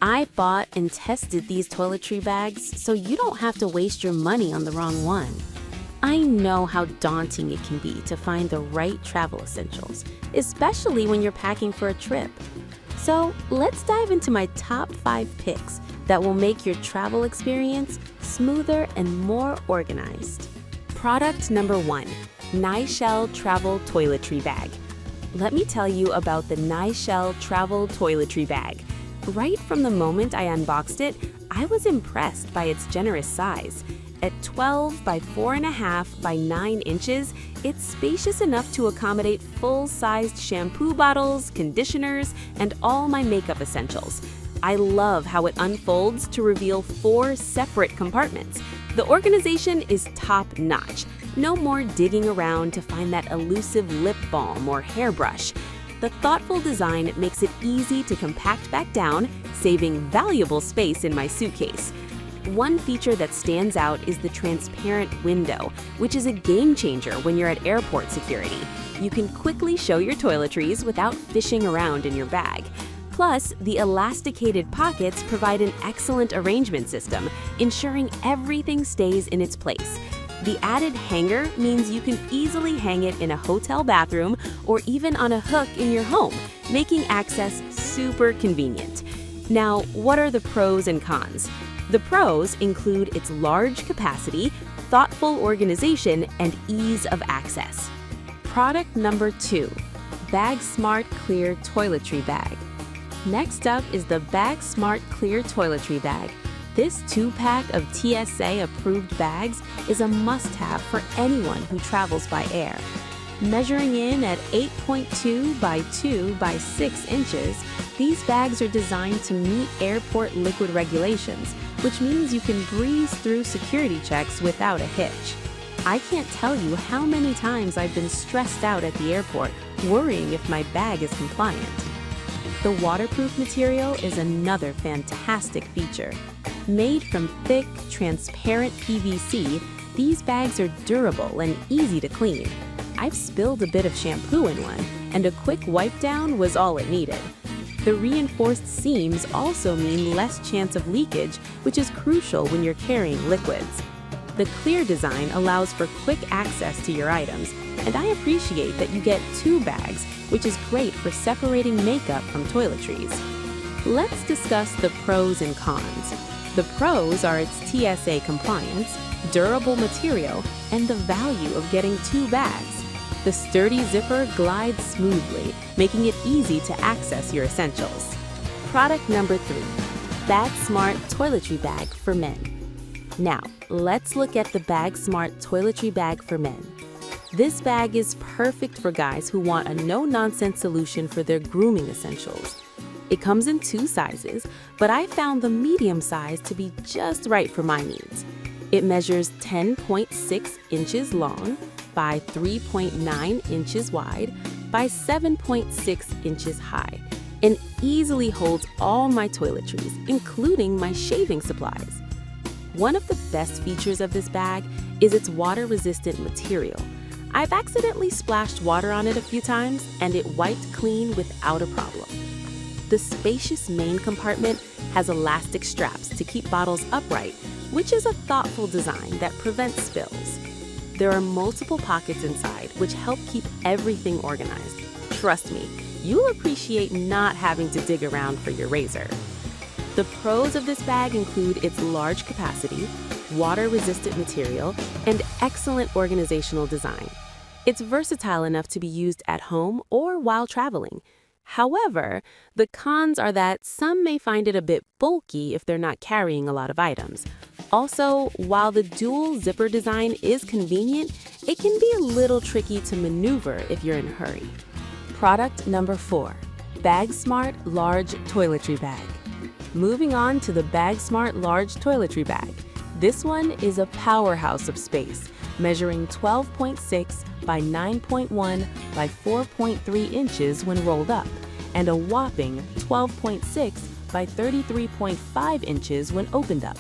I bought and tested these toiletry bags so you don't have to waste your money on the wrong one. I know how daunting it can be to find the right travel essentials, especially when you're packing for a trip. So let's dive into my top 5 picks that will make your travel experience smoother and more organized. Product number 1, Nighshell Travel Toiletry Bag. Let me tell you about the Nighshell Travel Toiletry Bag. Right from the moment I unboxed it, I was impressed by its generous size. At 12 by 4.5 by 9 inches, it's spacious enough to accommodate full-sized shampoo bottles, conditioners, and all my makeup essentials. I love how it unfolds to reveal 4 separate compartments. The organization is top-notch. No more digging around to find that elusive lip balm or hairbrush. The thoughtful design makes it easy to compact back down, saving valuable space in my suitcase. One feature that stands out is the transparent window, which is a game changer when you're at airport security. You can quickly show your toiletries without fishing around in your bag. Plus, the elasticated pockets provide an excellent arrangement system, ensuring everything stays in its place. The added hanger means you can easily hang it in a hotel bathroom or even on a hook in your home, making access super convenient. Now, what are the pros and cons? The pros include its large capacity, thoughtful organization, and ease of access. Product number 2, Bag Smart Clear Toiletry Bag. Next up is the Bag Smart Clear Toiletry Bag. This 2-pack of TSA-approved bags is a must-have for anyone who travels by air. Measuring in at 8.2 by 2 by 6 inches, these bags are designed to meet airport liquid regulations, which means you can breeze through security checks without a hitch. I can't tell you how many times I've been stressed out at the airport, worrying if my bag is compliant. The waterproof material is another fantastic feature. Made from thick, transparent PVC, these bags are durable and easy to clean. I've spilled a bit of shampoo in one, and a quick wipe down was all it needed. The reinforced seams also mean less chance of leakage, which is crucial when you're carrying liquids. The clear design allows for quick access to your items, and I appreciate that you get 2 bags, which is great for separating makeup from toiletries. Let's discuss the pros and cons. The pros are its TSA compliance, durable material, and the value of getting 2 bags. The sturdy zipper glides smoothly, making it easy to access your essentials. Product number 3, Bag Smart Toiletry Bag for Men. Now, let's look at the Bag Smart Toiletry Bag for Men. This bag is perfect for guys who want a no-nonsense solution for their grooming essentials. It comes in 2 sizes, but I found the medium size to be just right for my needs. It measures 10.6 inches long by 3.9 inches wide by 7.6 inches high and easily holds all my toiletries, including my shaving supplies. One of the best features of this bag is its water-resistant material. I've accidentally splashed water on it a few times and it wiped clean without a problem. The spacious main compartment has elastic straps to keep bottles upright, which is a thoughtful design that prevents spills. There are multiple pockets inside, which help keep everything organized. Trust me, you'll appreciate not having to dig around for your razor. The pros of this bag include its large capacity, water-resistant material, and excellent organizational design. It's versatile enough to be used at home or while traveling. However, the cons are that some may find it a bit bulky if they're not carrying a lot of items. Also, while the dual zipper design is convenient, it can be a little tricky to maneuver if you're in a hurry. Product number 4, Bag Smart Large Toiletry Bag. Moving on to the Bag Smart Large Toiletry Bag. This one is a powerhouse of space, measuring 12.6 by 9.1 by 4.3 inches when rolled up, and a whopping 12.6 by 33.5 inches when opened up.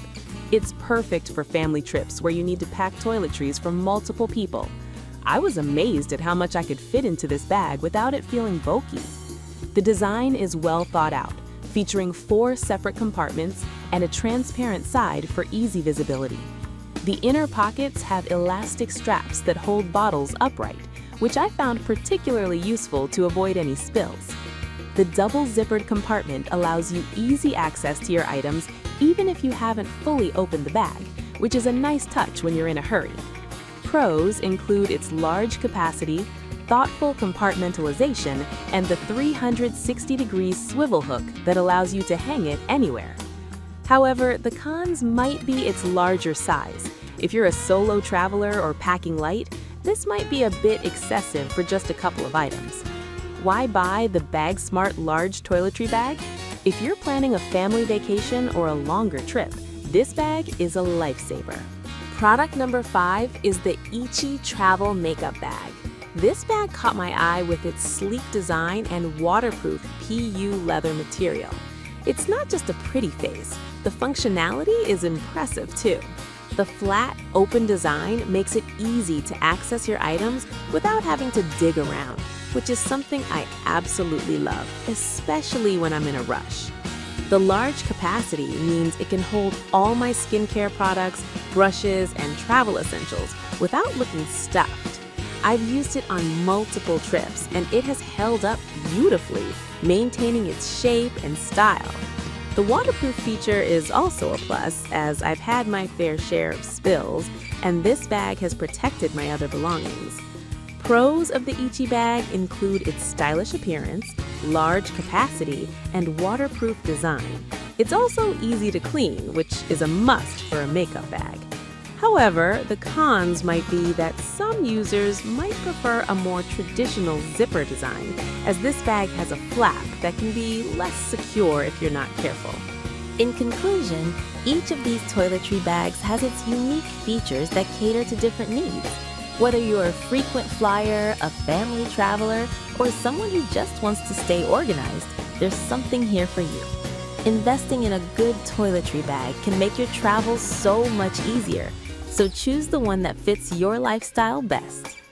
It's perfect for family trips where you need to pack toiletries for multiple people. I was amazed at how much I could fit into this bag without it feeling bulky. The design is well thought out, featuring 4 separate compartments and a transparent side for easy visibility. The inner pockets have elastic straps that hold bottles upright, which I found particularly useful to avoid any spills. The double-zippered compartment allows you easy access to your items even if you haven't fully opened the bag, which is a nice touch when you're in a hurry. Pros include its large capacity, thoughtful compartmentalization, and the 360-degree swivel hook that allows you to hang it anywhere. However, the cons might be its larger size. If you're a solo traveler or packing light, this might be a bit excessive for just a couple of items. Why buy the Bag Smart Large Toiletry Bag? If you're planning a family vacation or a longer trip, this bag is a lifesaver. Product number 5 is the Ichi Travel Makeup Bag. This bag caught my eye with its sleek design and waterproof PU leather material. It's not just a pretty face, the functionality is impressive too. The flat, open design makes it easy to access your items without having to dig around, which is something I absolutely love, especially when I'm in a rush. The large capacity means it can hold all my skincare products, brushes, and travel essentials without looking stuffed. I've used it on multiple trips, and it has held up beautifully, maintaining its shape and style. The waterproof feature is also a plus, as I've had my fair share of spills, and this bag has protected my other belongings. Pros of the Ichi bag include its stylish appearance, large capacity, and waterproof design. It's also easy to clean, which is a must for a makeup bag. However, the cons might be that some users might prefer a more traditional zipper design, as this bag has a flap that can be less secure if you're not careful. In conclusion, each of these toiletry bags has its unique features that cater to different needs. Whether you're a frequent flyer, a family traveler, or someone who just wants to stay organized, there's something here for you. Investing in a good toiletry bag can make your travels so much easier. So choose the one that fits your lifestyle best.